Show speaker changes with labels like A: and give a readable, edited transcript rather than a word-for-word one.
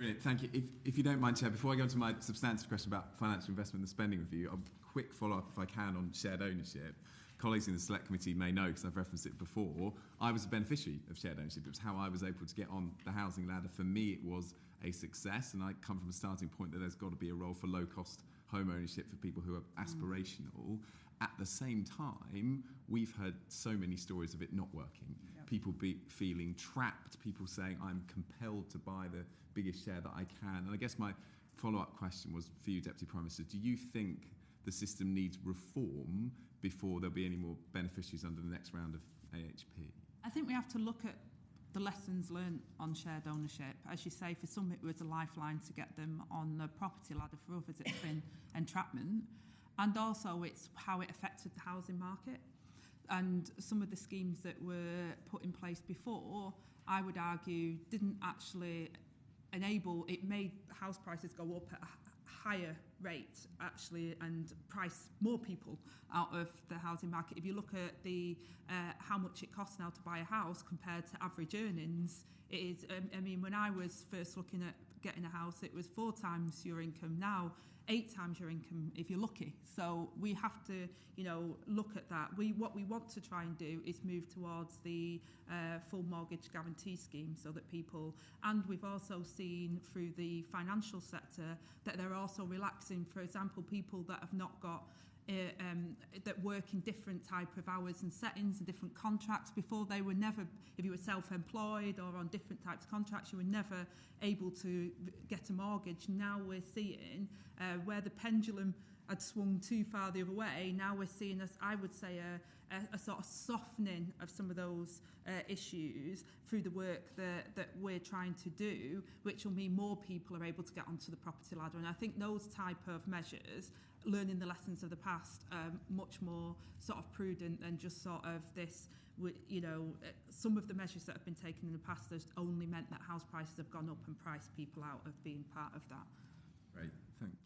A: Brilliant, thank you. If you don't mind, Chair, before I go to my substantive question about financial investment and spending review, a quick follow-up, if I can, on shared ownership. Colleagues in the Select Committee may know, because I've referenced it before, I was a beneficiary of shared ownership. It was how I was able to get on the housing ladder. For me, it was a success, and I come from a starting point that there's got to be a role for low-cost home ownership for people who are aspirational. At the same time, we've heard so many stories of it not working. Yep. People feeling trapped, people saying, I'm compelled to buy the biggest share that I can. And I guess my follow-up question was for you, Deputy Prime Minister, do you think the system needs reform before there'll be any more beneficiaries under the next round of AHP?
B: I think we have to look at the lessons learned on shared ownership. As you say, for some it was a lifeline to get them on the property ladder. For others it's been entrapment. And also it's how it affected the housing market. And some of the schemes that were put in place before, I would argue, didn't actually enable, it made house prices go up at a higher rate, actually, and price more people out of the housing market. If you look at the how much it costs now to buy a house compared to average earnings, it is, I mean, when I was first looking at getting a house, it was 4 times your income. Now, 8 times your income if you're lucky. So we have to, look at that. What we want to try and do is move towards the full mortgage guarantee scheme, so that people, and we've also seen through the financial sector that they're also relaxing, for example, people that have not got that work in different type of hours and settings and different contracts. Before, they were never, if you were self-employed or on different types of contracts, you were never able to get a mortgage. Now we're seeing where the pendulum had swung too far the other way. Now we're seeing, I would say, a sort of softening of some of those issues through the work that we're trying to do, which will mean more people are able to get onto the property ladder. And I think those type of measures, learning the lessons of the past, much more sort of prudent than just sort of this, some of the measures that have been taken in the past has only meant that house prices have gone up and priced people out of being part of that.
A: Great, thank you.